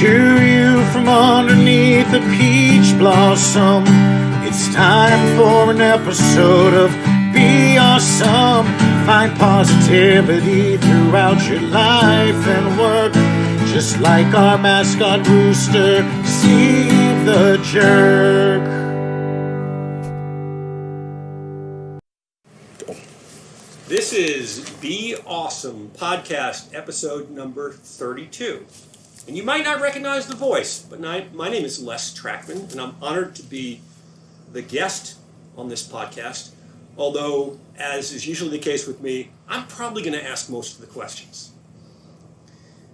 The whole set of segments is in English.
to you from underneath a peach blossom. It's time for an episode of Be Awesome. Find positivity throughout your life and work. Just like our mascot rooster, Steve the Jerk. This is Be Awesome podcast episode number 32. And you might not recognize the voice, but my name is Trachtman, and I'm honored to be the guest on this podcast. Although, as is usually the case with me, I'm probably going to ask most of the questions.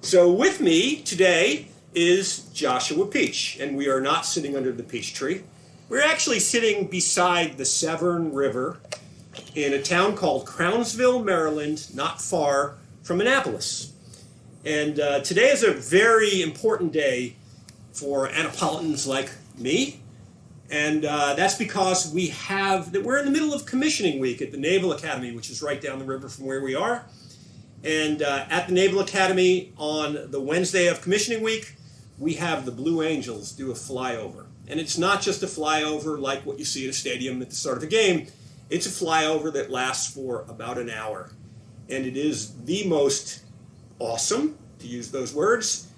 So with me today is Joshua Peach, and we are not sitting under the peach tree. We're actually sitting beside the Severn River in a town called Crownsville, Maryland, not far from Annapolis. And today is a very important day for Annapolitans like me. And that's because we're in the middle of commissioning week at the Naval Academy, which is right down the river from where we are. And at the Naval Academy on the Wednesday of commissioning week, we have the Blue Angels do a flyover. And it's not just a flyover like what you see at a stadium at the start of a game. It's a flyover that lasts for about an hour. And it is the most awesome, to use those words,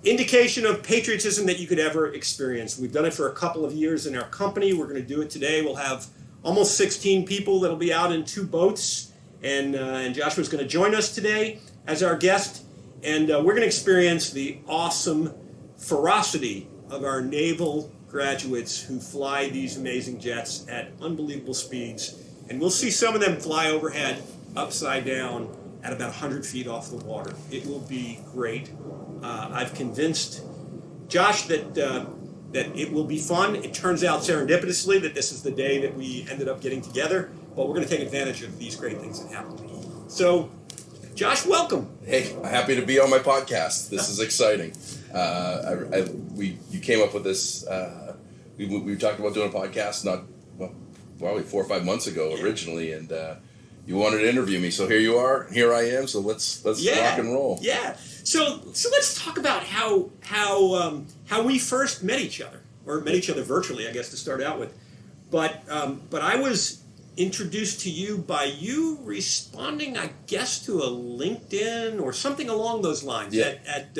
indication of patriotism that you could ever experience. We've done it for a couple of years in our company. We're going to do it today. We'll have almost 16 people that'll be out in 2 boats. And Joshua's going to join us today as our guest. And we're going to experience the awesome ferocity of our naval graduates who fly these amazing jets at unbelievable speeds. And we'll see some of them fly overhead, upside down, at about 100 feet off the water. It will be great. I've convinced Josh that it will be fun. It turns out serendipitously that this is the day that we ended up getting together, but we're going to take advantage of these great things that happen. So, Josh, welcome. Hey, I'm happy to be on my podcast. This is exciting. You came up with this. We talked about doing a podcast probably 4 or 5 months ago originally, and you wanted to interview me. So here you are. Here I am. So let's rock and roll. Yeah. So let's talk about how we first met each other, or met each other virtually, I guess, to start out with. But I was introduced to you by you responding, I guess, to a LinkedIn or something along those lines at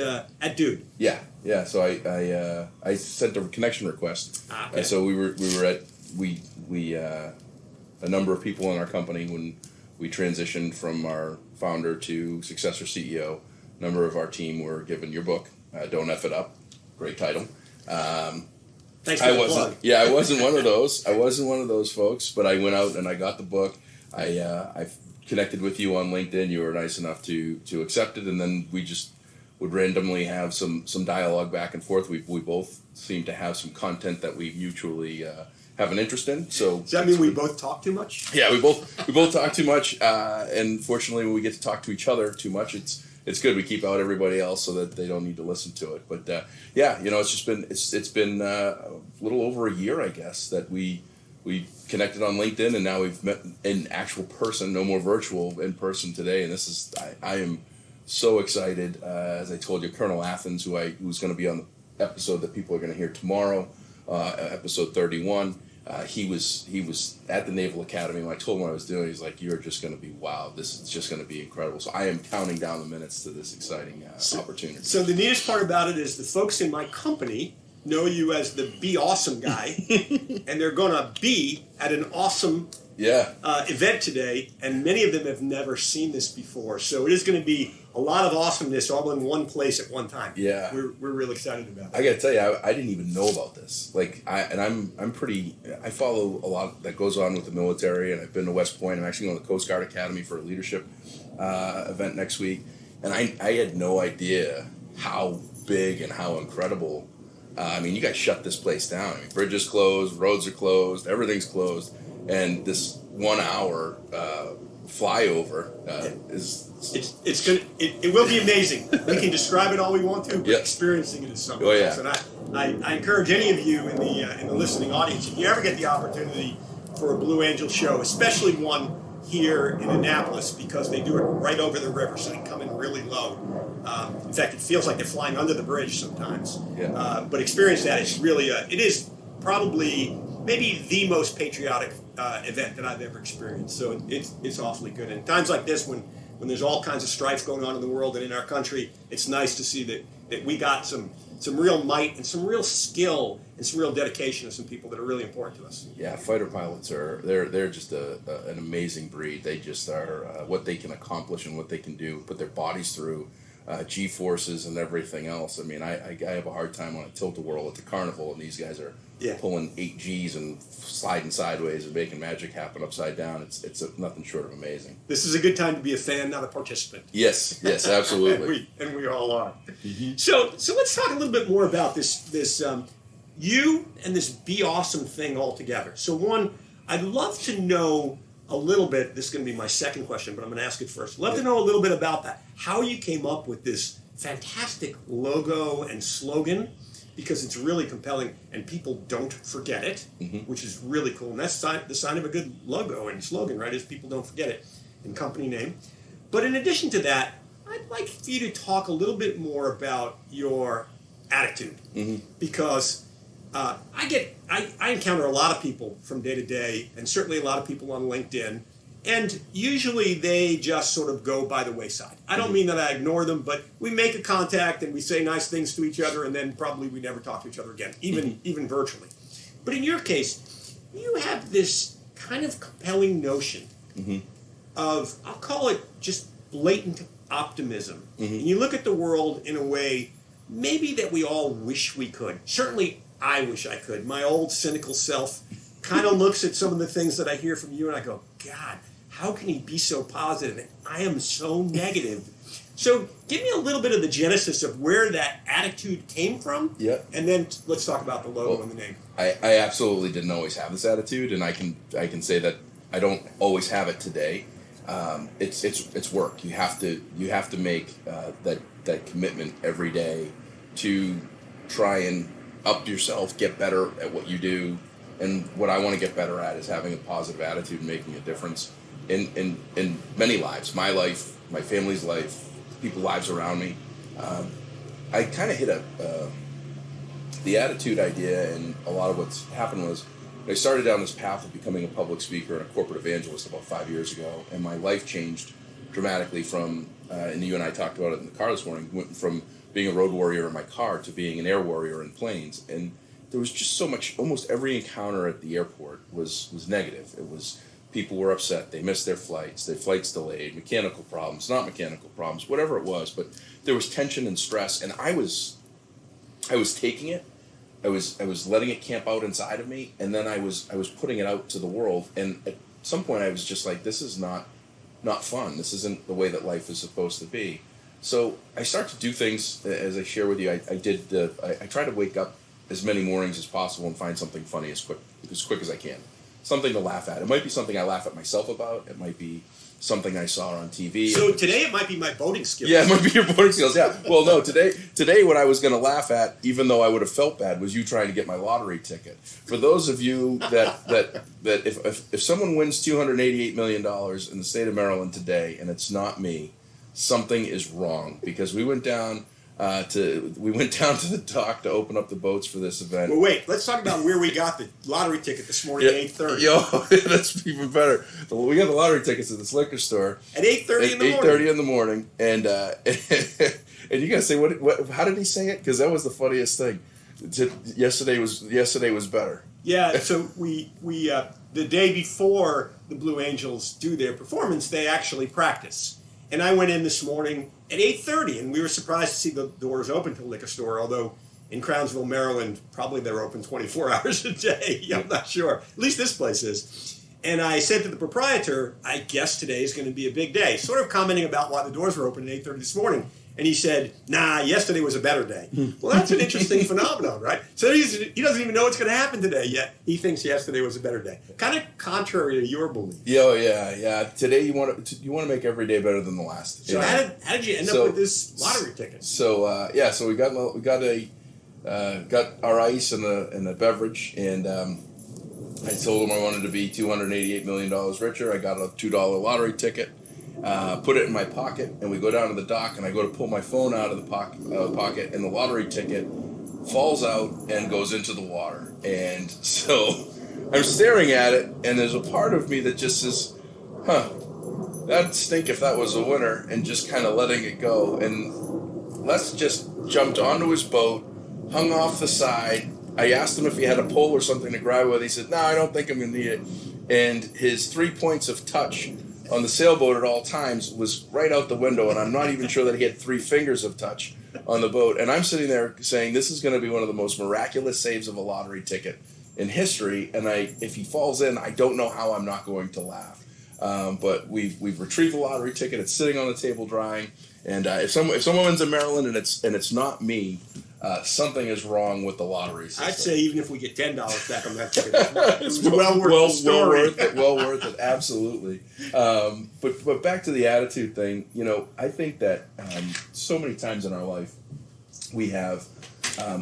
Dude. Yeah. So I sent a connection request. Okay. And so we were at a number of people in our company when we transitioned from our founder to successor CEO. A number of our team were given your book, Don't F It Up. Great title. Thanks for the plug. Yeah, I wasn't one of those. I wasn't one of those folks, but I went out and I got the book. I connected with you on LinkedIn. You were nice enough to accept it, and then we just would randomly have some dialogue back and forth. We both seem to have some content that we mutually have an interest in. So does that mean we both talk too much? Yeah, we both talk too much, and fortunately, when we get to talk to each other too much, it's good. We keep out everybody else so that they don't need to listen to it. But it's been a little over a year, I guess, that we connected on LinkedIn, and now we've met in actual person, no more virtual, in person today. And this is I am so excited. As I told you, Colonel Athens, who's going to be on the episode that people are going to hear tomorrow, episode 31. He was at the Naval Academy. When I told him what I was doing, he's like, "You're just going to be wow. This is just going to be incredible." So I am counting down the minutes to this exciting opportunity. So the neatest part about it is the folks in my company know you as the Be Awesome guy, and they're going to be at an awesome event today, and many of them have never seen this before. So it is going to be a lot of awesomeness all in one place at one time. Yeah, we're really excited about that. I got to tell you, I didn't even know about this. I follow a lot that goes on with the military, and I've been to West Point. I'm actually going to the Coast Guard Academy for a leadership event next week, and I had no idea how big and how incredible. You guys shut this place down. Bridges closed, roads are closed, everything's closed, and this 1 hour flyover is. It will be amazing. We can describe it all we want to, but experiencing it is something else. And I encourage any of you in the listening audience, if you ever get the opportunity for a Blue Angel show, especially one here in Annapolis because they do it right over the river, so they come in really low. In fact, it feels like they're flying under the bridge sometimes. Yeah. But experience that. It's really, it is probably maybe the most patriotic event that I've ever experienced. So it's awfully good. And times like this, when there's all kinds of strife going on in the world and in our country, it's nice to see that we got some real might and some real skill and some real dedication of some people that are really important to us. Yeah, fighter pilots they're just an amazing breed. They just are what they can accomplish and what they can do, put their bodies through, G-forces and everything else. I mean, I have a hard time on a tilt-a-whirl at the carnival, and these guys are pulling 8 Gs and sliding sideways and making magic happen upside down. It's nothing short of amazing. This is a good time to be a fan, not a participant. Yes, absolutely. and we all are. Mm-hmm. So let's talk a little bit more about this you and this Be Awesome thing altogether. So one, I'd love to know a little bit, this is going to be my second question, but I'm going to ask it first. Love to know a little bit about that. How you came up with this fantastic logo and slogan, because it's really compelling and people don't forget it, which is really cool. And that's the sign of a good logo and slogan, right, is people don't forget it, and company name. But in addition to that, I'd like for you to talk a little bit more about your attitude, because I encounter a lot of people from day to day, and certainly a lot of people on LinkedIn, and usually they just sort of go by the wayside. I don't mean that I ignore them, but we make a contact and we say nice things to each other, and then probably we never talk to each other again, even virtually. But in your case, you have this kind of compelling notion of, I'll call it just blatant optimism. And you look at the world in a way maybe that we all wish we could. Certainly I wish I could. My old cynical self kind of looks at some of the things that I hear from you and I go, God, how can he be so positive? And I am so negative. So give me a little bit of the genesis of where that attitude came from. Yeah. And then let's talk about the logo and the name. I absolutely didn't always have this attitude, and I can say that I don't always have it today. It's work. You have to make that commitment every day to try and up yourself, get better at what you do. And what I want to get better at is having a positive attitude and making a difference in many lives. My life, my family's life, people's lives around me. I kind of hit the attitude idea, and a lot of what's happened was I started down this path of becoming a public speaker and a corporate evangelist about 5 years ago, and my life changed dramatically from, and you and I talked about it in the car this morning, went from being a road warrior in my car to being an air warrior in planes. And there was just so much, almost every encounter at the airport was negative. It was, people were upset, they missed their flights delayed, mechanical problems, not mechanical problems, whatever it was, but there was tension and stress, and I was taking it, I was letting it camp out inside of me, and then I was putting it out to the world, and at some point I was just like, this is not fun, this isn't the way that life is supposed to be. So I start to do things, as I share with you, I try to wake up as many mornings as possible and find something funny as quick as I can. Something to laugh at. It might be something I laugh at myself about. It might be something I saw on TV. So today it might be my boating skills. Yeah, it might be your boating skills, yeah. Well, no, today what I was going to laugh at, even though I would have felt bad, was you trying to get my lottery ticket. For those of you that if someone wins $288 million in the state of Maryland today, and it's not me, something is wrong, because we went down to the dock to open up the boats for this event. Well, wait, let's talk about where we got the lottery ticket this morning at 8:30. Yo, that's even better. We got the lottery tickets at this liquor store at 8:30 in the morning. 8:30 in the morning, and and you gotta say what? How did he say it? Because that was the funniest thing. Yesterday was better. Yeah, so we the day before the Blue Angels do their performance, they actually practice. And I went in this morning at 8:30, and we were surprised to see the doors open to the liquor store, although in Crownsville, Maryland, probably they're open 24 hours a day. I'm not sure. At least this place is. And I said to the proprietor, I guess today is going to be a big day, sort of commenting about why the doors were open at 8:30 this morning. And he said, nah, yesterday was a better day. Well, that's an interesting phenomenon, right? So he doesn't even know what's going to happen today yet. He thinks yesterday was a better day. Kind of contrary to your belief. Yeah. Today you want to make every day better than the last. So how did you end up with this lottery ticket? So so we got our ice and a beverage, and I told him I wanted to be $288 million richer. I got a $2 lottery ticket, put it in my pocket, and we go down to the dock, and I go to pull my phone out of the pocket, and the lottery ticket falls out and goes into the water. And so I'm staring at it, and there's a part of me that just says, that'd stink if that was a winner, and just kind of letting it go. And Les just jumped onto his boat, hung off the side. I asked him if he had a pole or something to grab with. He said, no, I don't think I'm going to need it. And his 3 points of touch on the sailboat at all times was right out the window, and I'm not even sure that he had 3 fingers of touch on the boat. And I'm sitting there saying, this is going to be one of the most miraculous saves of a lottery ticket in history, and if he falls in, I don't know how I'm not going to laugh. But we've retrieved the lottery ticket. It's sitting on the table drying, and if someone wins in Maryland and it's not me, something is wrong with the lottery system. I'd say even if we get $10 back on that ticket, it's well worth the story. Well worth it, absolutely. But back to the attitude thing, I think that so many times in our life we have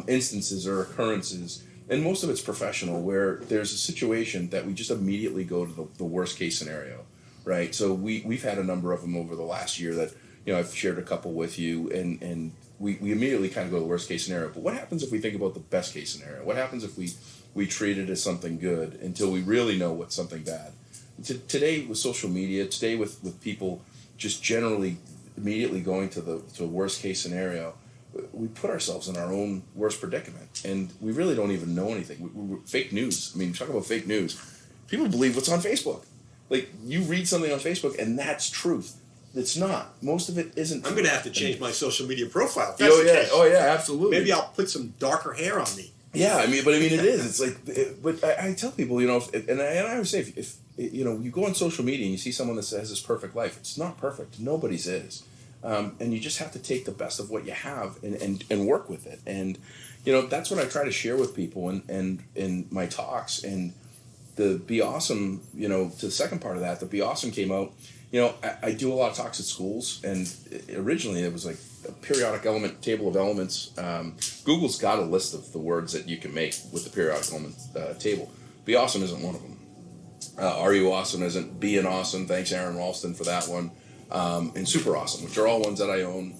instances or occurrences, and most of it's professional, where there's a situation that we just immediately go to the worst case scenario, right? So we've had a number of them over the last year that I've shared a couple with you, and we immediately kind of go to the worst case scenario. But what happens if we think about the best case scenario? What happens if we treat it as something good until we really know what's something bad? Today with social media, today with people just generally immediately going to the worst case scenario, we put ourselves in our own worst predicament, and we really don't even know anything. Fake news. I mean, talk about fake news. People believe what's on Facebook. Like, you read something on Facebook, and that's truth. It's not. Most of it isn't. I'm going to have to change my social media profile. Oh yeah, absolutely. Maybe I'll put some darker hair on me. Yeah, I mean, it is. It's like, but I tell people, and I always say, if you go on social media and you see someone that has this perfect life, it's not perfect. Nobody's is. And you just have to take the best of what you have and work with it. And, that's what I try to share with people and in my talks. And the Be Awesome, to the second part of that, the Be Awesome came out. I do a lot of talks at schools, and originally it was like a periodic element, table of elements. Google's got a list of the words that you can make with the periodic element table. Be Awesome isn't one of them. Are You Awesome isn't. Being Awesome, thanks Aaron Ralston for that one. And Super Awesome, which are all ones that I own.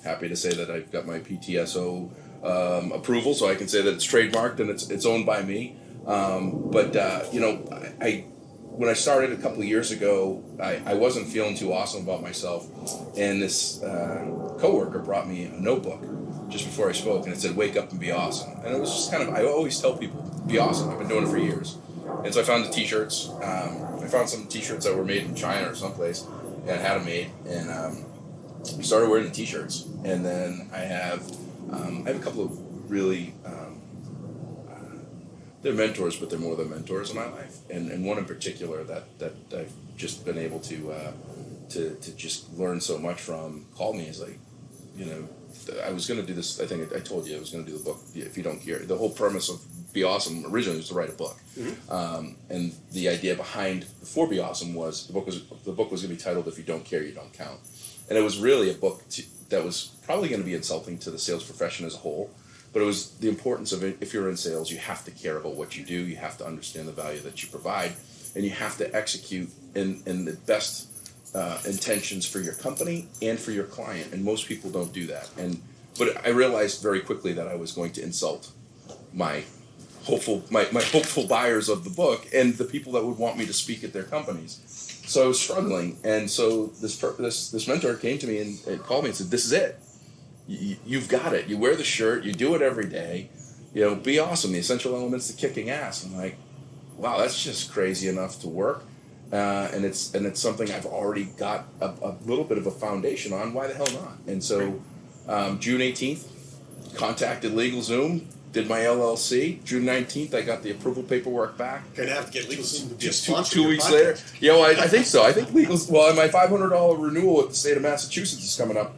Happy to say that I've got my PTSO approval, so I can say that it's trademarked and it's owned by me. When I started a couple of years ago, I wasn't feeling too awesome about myself, and this coworker brought me a notebook just before I spoke, and it said, "Wake up and be awesome." And it was just kind of, I always tell people, be awesome. I've been doing it for years. And so I found the t-shirts. I found some t-shirts that were made in China or someplace, and I had them made, and we started wearing the t-shirts. And then I have a couple of really, they're mentors, but they're more than mentors in my life. And one in particular that I've just been able to just learn so much from called me. Is like, I was going to do this. I think I told you I was going to do the book. If you don't hear, the whole premise of Be Awesome originally was to write a book, and the idea behind before Be Awesome was the book was going to be titled If You Don't Care, You Don't Count, and it was really a book that was probably going to be insulting to the sales profession as a whole. But it was the importance of it. If you're in sales, you have to care about what you do. You have to understand the value that you provide, and you have to execute in the best intentions for your company and for your client. And most people don't do that. But I realized very quickly that I was going to insult my hopeful buyers of the book and the people that would want me to speak at their companies. So I was struggling, and so this mentor came to me and called me and said, "This is it. You've got it. You wear the shirt. You do it every day. Be awesome. The essential elements to kicking ass." I'm like, wow, that's just crazy enough to work. And it's something I've already got a little bit of a foundation on. Why the hell not? And so June 18th, contacted LegalZoom, did my LLC. June 19th, I got the approval paperwork back. Going to have to get LegalZoom to be a Just sponsor. 2 weeks later. I think so. I think my $500 renewal with the state of Massachusetts is coming up.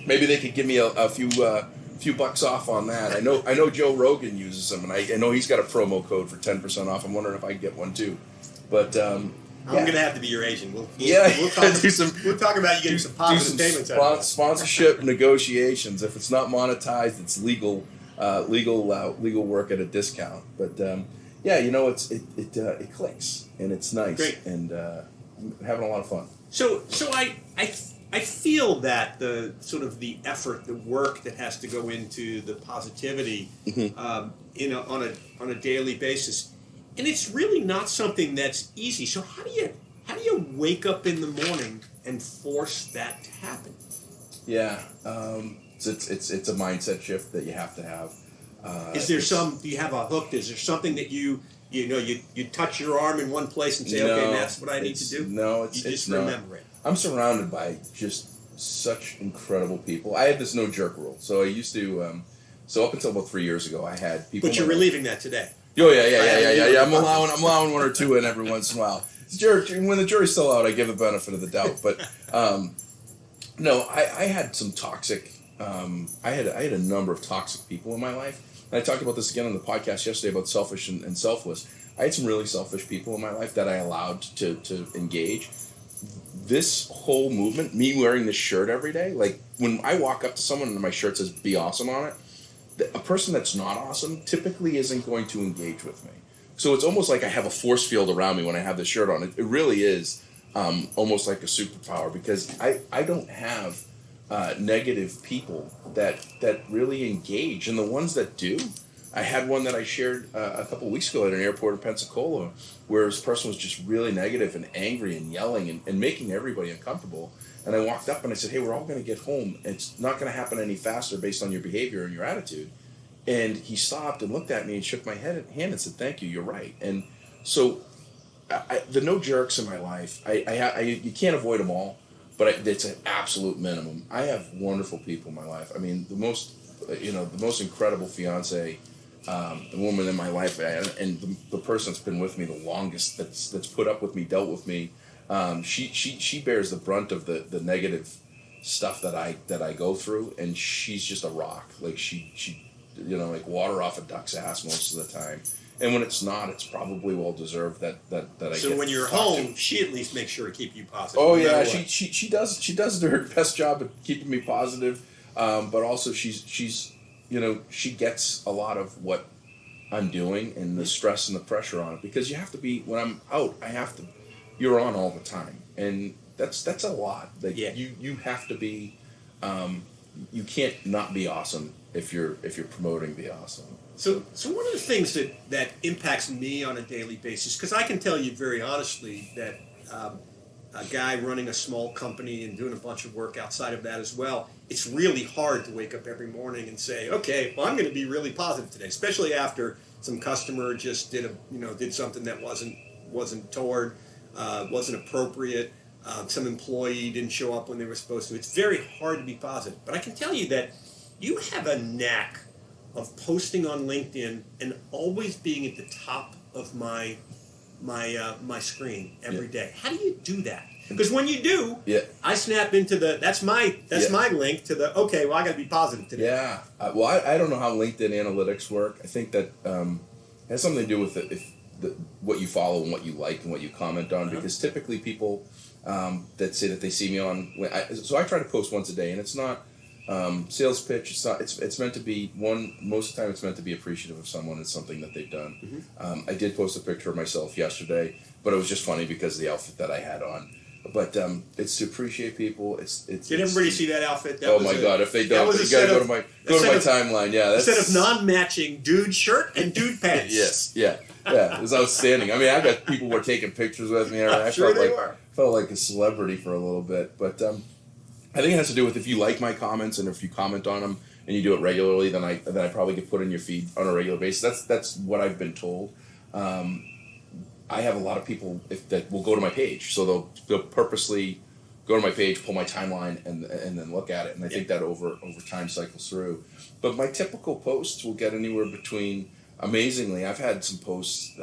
Maybe they could give me a few bucks off on that. I know Joe Rogan uses them, and I know he's got a promo code for 10% off. I'm wondering if I can get one too. But I'm going to have to be your agent. We'll talk about you getting some positive payments out of that. Sponsorship negotiations. If it's not monetized, it's legal work at a discount. But yeah, it clicks and it's nice. Great. And having a lot of fun. So I feel that the sort of the effort, the work that has to go into the positivity, on a daily basis, and it's really not something that's easy. So how do you wake up in the morning and force that to happen? Yeah, it's a mindset shift that you have to have. Do you have a hook? Is there something that you touch your arm in one place and say, okay, that's what I need to do? No, you just remember it. I'm surrounded by just such incredible people. I had this no jerk rule. So I used to, so up until about 3 years ago, I had people. But you're relieving that today. Oh yeah. I'm allowing one or two in every once in a while. When the jury's still out, I give the benefit of the doubt. But no, I had some toxic. I had a number of toxic people in my life. And I talked about this again on the podcast yesterday about selfish and selfless. I had some really selfish people in my life that I allowed to engage. This whole movement, me wearing this shirt every day, like when I walk up to someone and my shirt says "Be Awesome" on it, a person that's not awesome typically isn't going to engage with me. So it's almost like I have a force field around me when I have this shirt on. It really is almost like a superpower because I don't have negative people that really engage, and the ones that do, I had one that I shared a couple of weeks ago at an airport in Pensacola, where this person was just really negative and angry and yelling and making everybody uncomfortable. And I walked up and I said, "Hey, we're all going to get home. It's not going to happen any faster based on your behavior and your attitude." And he stopped and looked at me and shook my hand and said, "Thank you. You're right." And so, the no jerks in my life, you can't avoid them all. But it's an absolute minimum. I have wonderful people in my life. I mean, the most incredible fiance, the woman in my life, and the person that's been with me the longest, that's put up with me, dealt with me. She bears the brunt of the negative stuff that I go through, and she's just a rock. Like she like water off a duck's ass most of the time. And when it's not, it's probably well deserved that I. So when you're home, she at least makes sure to keep you positive. Oh yeah, she does her best job at keeping me positive, but also she gets a lot of what I'm doing and the stress and the pressure on it, because you have to be, when I'm out, you're on all the time, and that's a lot. Like you have to be, you can't not be awesome if you're promoting the awesome. So one of the things that impacts me on a daily basis, because I can tell you very honestly that a guy running a small company and doing a bunch of work outside of that as well, it's really hard to wake up every morning and say, okay, well, I'm going to be really positive today, especially after some customer just did something that wasn't appropriate. Some employee didn't show up when they were supposed to. It's very hard to be positive. But I can tell you that you have a knack of posting on LinkedIn and always being at the top of my screen every day. How do you do that? Because when you do, I snap into that's my link to the, okay, well, I got to be positive today. Yeah. Well, I don't know how LinkedIn analytics work. I think that has something to do with what you follow and what you like and what you comment on. Because typically people that say that they see me on, so I try to post once a day, and it's not sales pitch. It's not. It's meant to be one. Most of the time, it's meant to be appreciative of someone and something that they've done. I did post a picture of myself yesterday, but it was just funny because of the outfit that I had on. But it's to appreciate people. Did everybody see that outfit? Oh my God! If they don't, you gotta go to my timeline. Yeah, that's a set of non-matching dude shirt and dude pants. Yes, yeah, it was outstanding. I mean, I got people were taking pictures with me. I felt like a celebrity for a little bit, but I think it has to do with if you like my comments and if you comment on them and you do it regularly, then I probably get put in your feed on a regular basis. That's what I've been told. I have a lot of people that will go to my page, so they'll purposely go to my page, pull my timeline, and then look at it. And I think that over time cycles through. But my typical posts will get anywhere between. Amazingly, I've had some posts.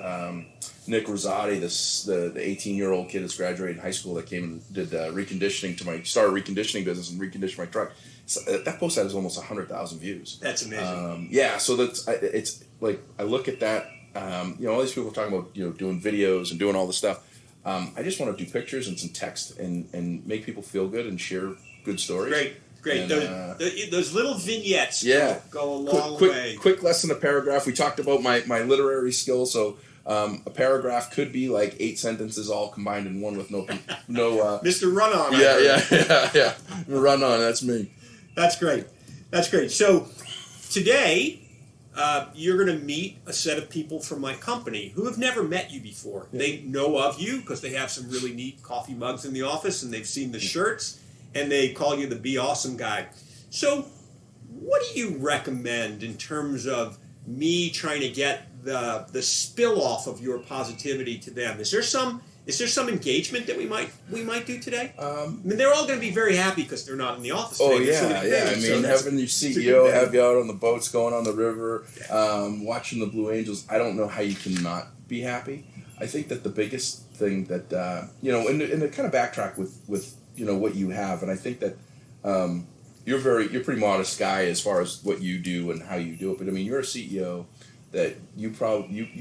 Nick Rosati, the 18-year-old kid that's graduated high school that came and did reconditioning started a reconditioning business and reconditioned my truck. So, that post has almost 100,000 views. That's amazing. So it's like I look at that. All these people are talking about doing videos and doing all this stuff. I just want to do pictures and some text and make people feel good and share good stories. great. And, Those little vignettes go a long way. Quick less than a paragraph. We talked about my literary skills, so a paragraph could be like 8 sentences all combined in one with no Mr. Run-On. Yeah. Run-On, that's me. That's great. So today, you're going to meet a set of people from my company who have never met you before. Yeah. They know of you because they have some really neat coffee mugs in the office, and they've seen the shirts, and they call you the Be Awesome guy. So what do you recommend in terms of me trying to get the spill off of your positivity to them? Is there some engagement that we might do today? I mean, they're all going to be very happy because they're not in the office today. Oh, yeah. I mean, having your CEO have you out on the boats, going on the river, watching the Blue Angels, I don't know how you can not be happy. I think that the biggest thing that, and to kind of backtrack with what you have, and I think that you're a pretty modest guy as far as what you do and how you do it, but I mean, you're a CEO that you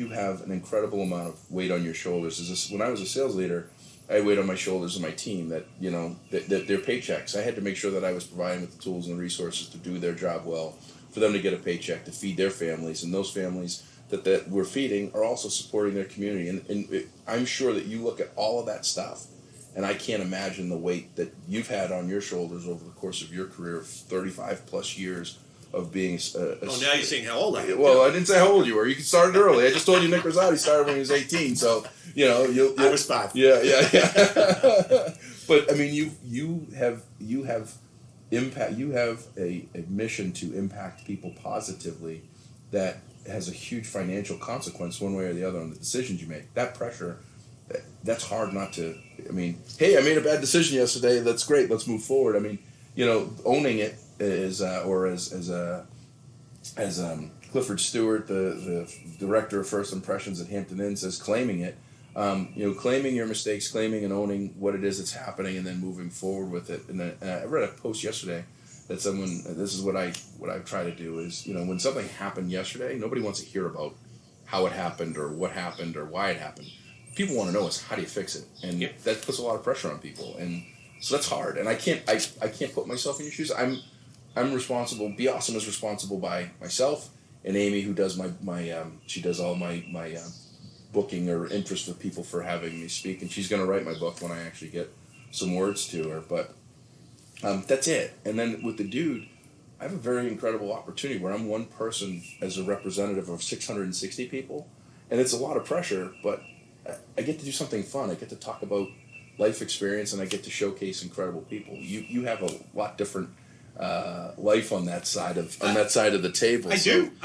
have an incredible amount of weight on your shoulders. When I was a sales leader, I had weight on my shoulders of my team that their paychecks. I had to make sure that I was providing with the tools and the resources to do their job well, for them to get a paycheck to feed their families, and those families that we're feeding are also supporting their community. And I'm sure that you look at all of that stuff, and I can't imagine the weight that you've had on your shoulders over the course of your career of 35 plus years of being now you're saying how old I am. Well, I didn't say how old you were. You started early. I just told you Nick Rosati started when he was 18. So, I was 5. Yeah. But I mean, you have impact. You have a mission to impact people positively that has a huge financial consequence one way or the other on the decisions you make. That pressure, that's hard not to. I mean, hey, I made a bad decision yesterday. That's great. Let's move forward. I mean, owning it is, as Clifford Stewart, the director of First Impressions at Hampton Inn, says, claiming it. Claiming your mistakes, claiming and owning what it is that's happening, and then moving forward with it. And I read a post yesterday that this is what I try to do is, when something happened yesterday, nobody wants to hear about how it happened or what happened or why it happened. People want to know is how do you fix it, and that puts a lot of pressure on people, and so that's hard. And I can't put myself in your shoes. I'm responsible. Be Awesome is responsible by myself and Amy, who does she does all my booking or interest with people for having me speak, and she's going to write my book when I actually get some words to her. But that's it. And then with the dude, I have a very incredible opportunity where I'm one person as a representative of 660 people, and it's a lot of pressure, but I get to do something fun. I get to talk about life experience, and I get to showcase incredible people. You have a lot different life on that side of the table. I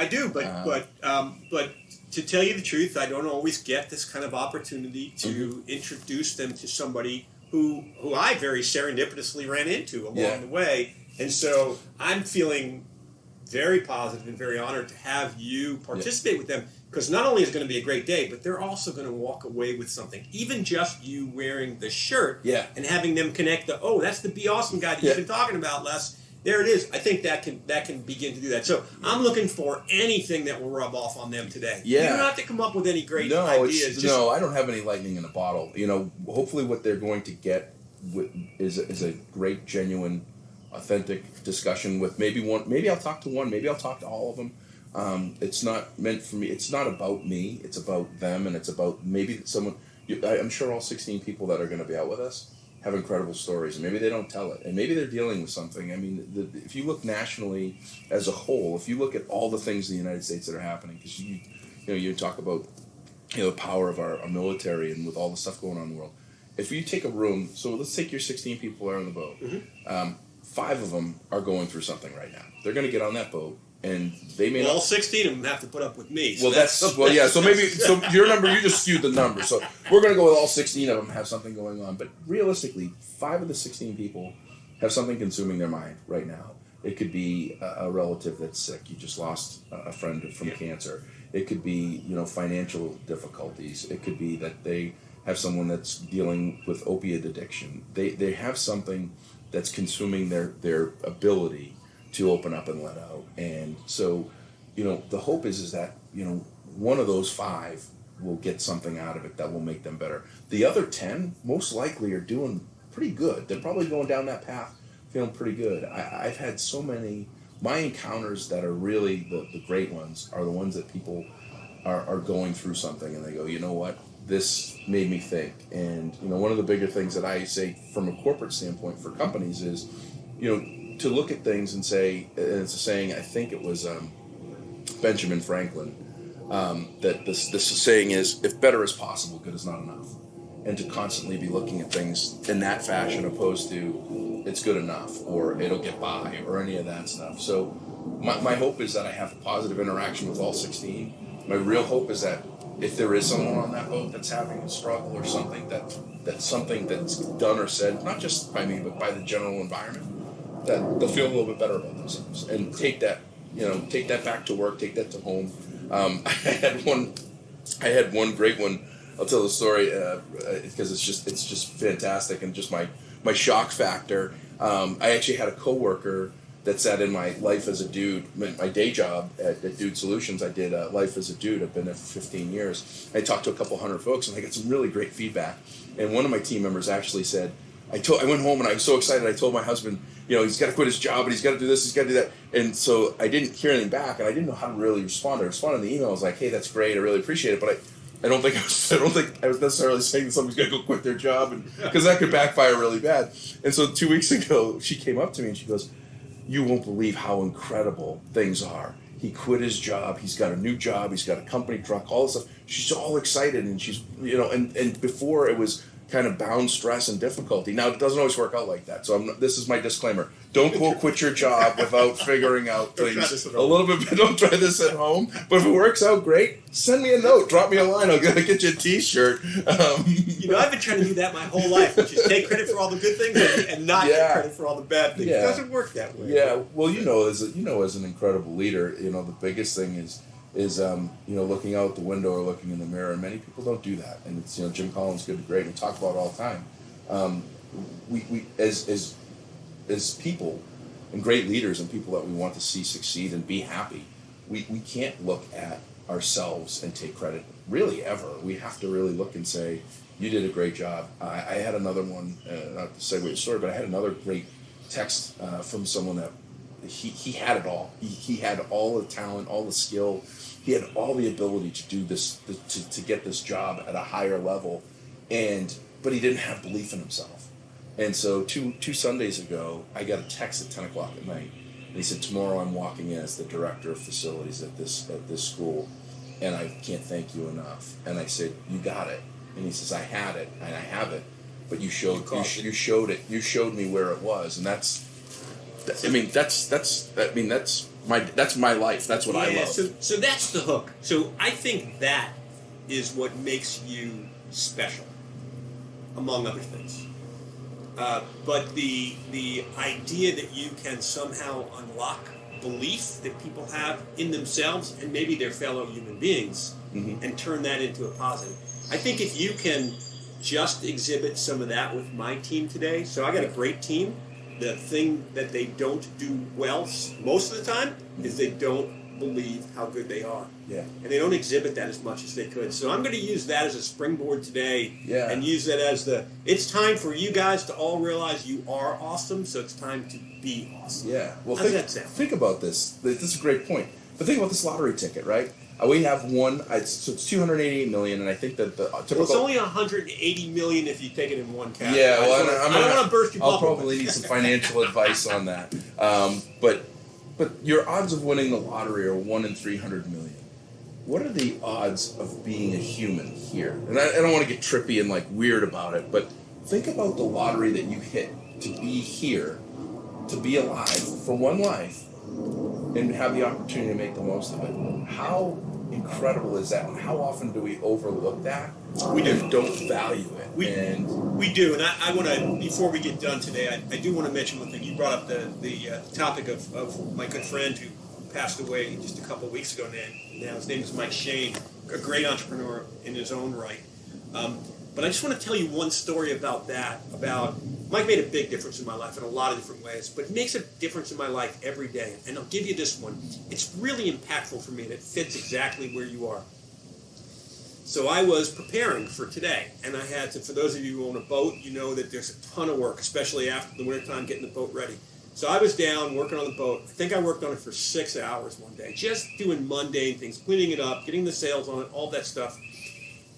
do, but to tell you the truth, I don't always get this kind of opportunity to introduce them to somebody who I very serendipitously ran into along the way, and so I'm feeling very positive and very honored to have you participate with them, because not only is it going to be a great day, but they're also going to walk away with something. Even just you wearing the shirt and having them connect that's the Be Awesome guy that you've been talking about, Les. There it is. I think that can begin to do that. So I'm looking for anything that will rub off on them today. Yeah. You don't have to come up with any great ideas. No, I don't have any lightning in a bottle. Hopefully what they're going to get is a great, genuine, authentic discussion with maybe one. Maybe I'll talk to one. Maybe I'll talk to all of them. It's not meant for me. It's not about me. It's about them, and it's about maybe someone. I'm sure all 16 people that are going to be out with us have incredible stories, and maybe they don't tell it, and maybe they're dealing with something. I mean, if you look nationally as a whole, if you look at all the things in the United States that are happening, because you talk about the power of our military and with all the stuff going on in the world. If you take a room, so let's take your 16 people that are on the boat. 5 of them are going through something right now. They're going to get on that boat, and they may all 16 of them have to put up with me. So So your number, you just skewed the number. So we're going to go with all 16 of them have something going on. But realistically, 5 of the 16 people have something consuming their mind right now. It could be a relative that's sick. You just lost a friend from cancer. It could be financial difficulties. It could be that they have someone that's dealing with opiate addiction. They have something that's consuming their ability to open up and let out. And so, the hope is that, one of those 5 will get something out of it that will make them better. The other 10 most likely are doing pretty good. They're probably going down that path feeling pretty good. I've had so many. My encounters that are really the great ones are the ones that people are going through something and they go, you know what, this made me think. And one of the bigger things that I say from a corporate standpoint for companies is, to look at things and say, and it's a saying, I think it was Benjamin Franklin, that this saying is, if better is possible, good is not enough. And to constantly be looking at things in that fashion opposed to it's good enough or it'll get by or any of that stuff. So my hope is that I have a positive interaction with all 16. My real hope is that if there is someone on that boat that's having a struggle or something, that's something that's done or said, not just by me, but by the general environment, that they'll feel a little bit better about themselves and take that back to work, take that to home. I had one great one. I'll tell the story because it's just fantastic and just my shock factor. I actually had a coworker that sat in my Life as a Dude, my day job at Dude Solutions. I did Life as a Dude. I've been there for 15 years. I talked to a couple hundred folks and I got some really great feedback. And one of my team members actually said, I went home and I was so excited. I told my husband, he's got to quit his job and he's got to do this, he's got to do that. And so I didn't hear anything back and I didn't know how to really respond. I responded in the email. I was like, hey, that's great. I really appreciate it. But I don't think I was necessarily saying that somebody's going to go quit their job, because that could backfire really bad. And so 2 weeks ago, she came up to me and she goes, "You won't believe how incredible things are. He quit his job. He's got a new job. He's got a company truck, all this stuff." She's all excited, and she's and before it was kind of bound stress and difficulty. Now it doesn't always work out like that. So this is my disclaimer: don't quit your job without figuring out things a little bit. Don't try this at home. But if it works out great, send me a note, drop me a line. I'll get you a T-shirt. I've been trying to do that my whole life, which is take credit for all the good things and not take credit for all the bad things. It doesn't work that way. Yeah. Well, as an incredible leader, the biggest thing is looking out the window or looking in the mirror, and many people don't do that. And it's Jim Collins, Good to Great, we talk about it all the time. We as people and great leaders and people that we want to see succeed and be happy, we can't look at ourselves and take credit really ever. We have to really look and say, you did a great job. I had another one, not to segue the story, but I had another great text from someone that he had it all. He had all the talent, all the skill. He had all the ability to do this, to get this job at a higher level, but he didn't have belief in himself. And so two Sundays ago, I got a text at 10 o'clock at night, and he said, "Tomorrow I'm walking in as the director of facilities at this school, and I can't thank you enough." And I said, "You got it." And he says, "I had it, and I have it, but you showed it. You showed me where it was, and that's my life. That's what I love." So that's the hook. So I think that is what makes you special, among other things. But the idea that you can somehow unlock belief that people have in themselves and maybe their fellow human beings, and turn that into a positive. I think if you can just exhibit some of that with my team today. So I got a great team. The thing that they don't do well most of the time is they don't believe how good they are. Yeah. And they don't exhibit that as much as they could. So I'm going to use that as a springboard today, and use that as it's time for you guys to all realize you are awesome, so it's time to be awesome. Yeah. Well, how does that sound? Think about this. This is a great point. But think about this lottery ticket, right? We have one, so it's $288 million, and I think that the typical... Well, it's only $180 million if you take it in one category. Yeah, well, I don't want to burst your bubble. I'll probably need some financial advice on that. But your odds of winning the lottery are 1 in 300 million. What are the odds of being a human here? And I don't want to get trippy and weird about it, but think about the lottery that you hit to be here, to be alive for one life, and have the opportunity to make the most of it. How incredible is that? And how often do we overlook that? We do. And don't value it. We do. And I want to, before we get done today, I do want to mention one thing. You brought up the topic of my good friend who passed away just a couple of weeks ago now. His name is Mike Shane, a great entrepreneur in his own right. But I just want to tell you one story about that. Mike made a big difference in my life in a lot of different ways, but it makes a difference in my life every day. And I'll give you this one. It's really impactful for me, and it fits exactly where you are. So I was preparing for today, and I had to, for those of you who own a boat, you know that there's a ton of work, especially after the wintertime, getting the boat ready. So I was down working on the boat. I think I worked on it for 6 hours one day, just doing mundane things, cleaning it up, getting the sails on it, all that stuff.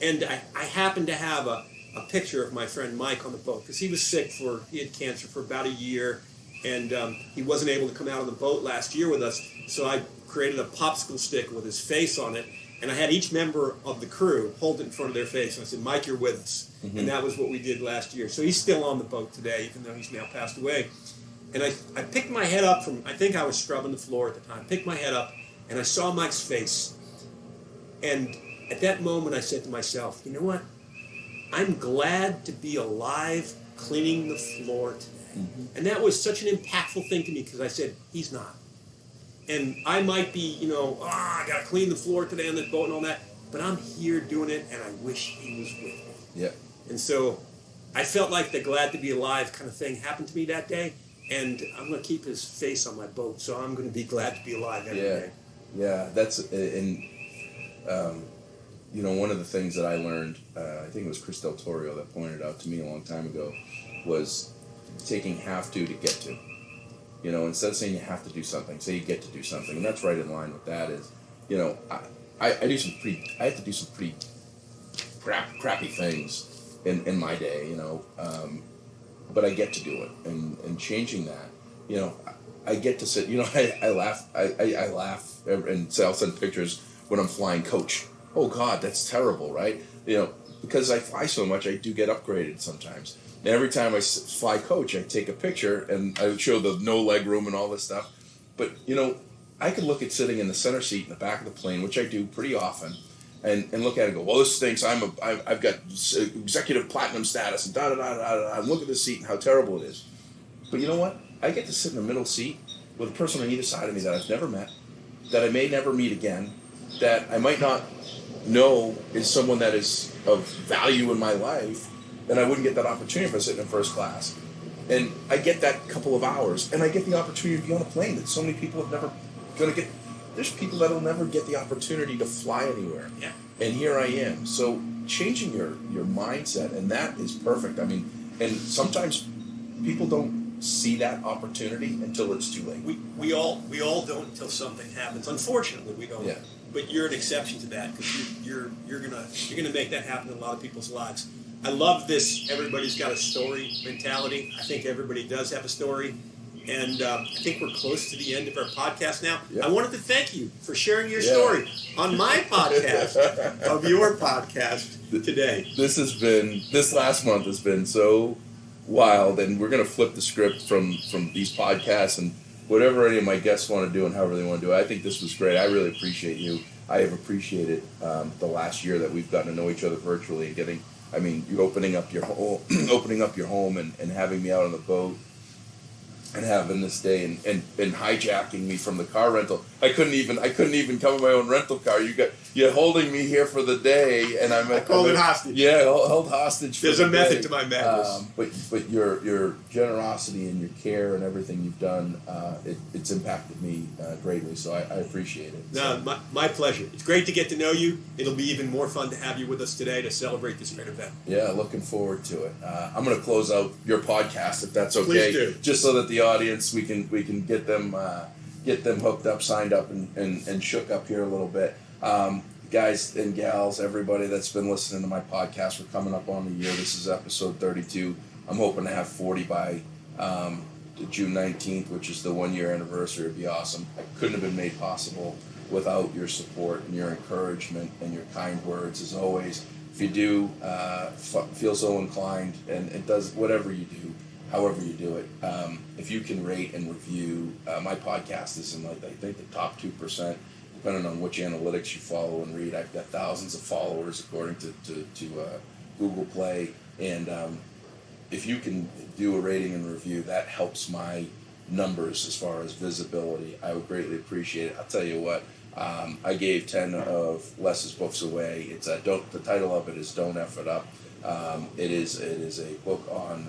And I happened to have a picture of my friend Mike on the boat, because he was sick he had cancer for about a year, and he wasn't able to come out on the boat last year with us. So I created a popsicle stick with his face on it, and I had each member of the crew hold it in front of their face. And I said, Mike, you're with us. Mm-hmm. And that was what we did last year. So he's still on the boat today, even though he's now passed away. And I picked my head up from, I think I was scrubbing the floor at the time, picked my head up, and I saw Mike's face. And at that moment, I said to myself, you know what? I'm glad to be alive cleaning the floor today. Mm-hmm. And that was such an impactful thing to me, because I said, he's not. And I might be, I got to clean the floor today on this boat and all that, but I'm here doing it, and I wish he was with me. Yeah. And so I felt like the glad to be alive kind of thing happened to me that day, and I'm going to keep his face on my boat, so I'm going to be glad to be alive every day. Yeah, that's, and, one of the things that I learned, I think it was Chris Del Torio that pointed out to me a long time ago, was taking have to get to. Instead of saying you have to do something, say you get to do something, and that's right in line with that. Is, I have to do some pretty crappy things in my day, but I get to do it, and changing that, I get to sit, I laugh, I laugh, and I'll send pictures when I'm flying coach. Oh God, that's terrible, right? Because I fly so much, I do get upgraded sometimes. And every time I fly coach, I take a picture and I show the no leg room and all this stuff. But, I could look at sitting in the center seat in the back of the plane, which I do pretty often, and look at it and go, well, this stinks. I've got executive platinum status and da-da-da-da-da. And look at this seat and how terrible it is. But you know what? I get to sit in the middle seat with a person on either side of me that I've never met, that I may never meet again, that I might not know is someone that is of value in my life. And I wouldn't get that opportunity if I was sitting in first class. And I get that couple of hours, and I get the opportunity to be on a plane that so many people have never going to get. There's people that will never get the opportunity to fly anywhere. Yeah. And here I am. So changing your mindset, and that is perfect. I mean, and sometimes people don't see that opportunity until it's too late. We all don't until something happens. Unfortunately, we don't. Yeah. But you're an exception to that, because you're gonna make that happen in a lot of people's lives. I love this everybody's got a story mentality. I think everybody does have a story. And I think we're close to the end of our podcast now. Yep. I wanted to thank you for sharing your story on my podcast of your podcast today. This last month has been so wild, and we're going to flip the script from these podcasts and whatever any of my guests want to do and however they want to do it. I think this was great. I really appreciate you. I have appreciated the last year that we've gotten to know each other virtually and you opening up your home and having me out on the boat and having this day and hijacking me from the car rental. I couldn't even come in my own rental car. You're holding me here for the day, and I called it hostage. Yeah, held hostage. There's a method to my madness. But your generosity and your care and everything you've done, it's impacted me greatly. So I appreciate it. No, my pleasure. It's great to get to know you. It'll be even more fun to have you with us today to celebrate this great event. Yeah, looking forward to it. I'm going to close out your podcast if that's okay. Please do. Just so that the audience we can get them hooked up, signed up, and shook up here a little bit. Guys and gals, everybody that's been listening to my podcast, we're coming up on the year. This is episode 32. I'm hoping to have 40 by June 19th, which is the 1 year anniversary. It'd be awesome. I couldn't have been made possible without your support and your encouragement and your kind words. As always, if you do feel so inclined, and it does whatever you do, however you do it, if you can rate and review, my podcast is in I think the top 2%, depending on which analytics you follow and read. I've got thousands of followers according to Google Play, and if you can do a rating and review, that helps my numbers as far as visibility. I would greatly appreciate it. I'll tell you what, I gave 10 of Les's books away. It's the title of it is Don't F It Up. It is a book on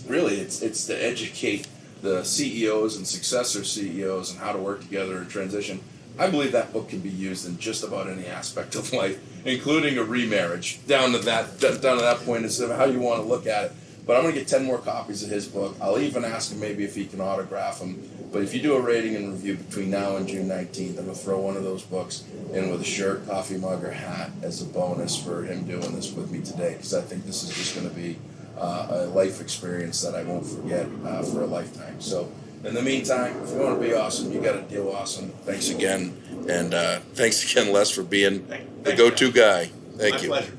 really it's to educate the CEOs and successor CEOs and how to work together and transition. I believe that book can be used in just about any aspect of life. including a remarriage. Down to that point is how you want to look at it. But I'm going to get 10 more copies of his book. I'll even ask him maybe if he can autograph them. But if you do a rating and review between now and June 19th, I'm going to throw one of those books in with a shirt, coffee mug, or hat as a bonus for him doing this with me today, because I think this is just going to be a life experience that I won't forget for a lifetime. So in the meantime, if you want to be awesome, you got to deal awesome. Thanks again. And thanks again, Les, for being the go-to guy. Thank you. My pleasure.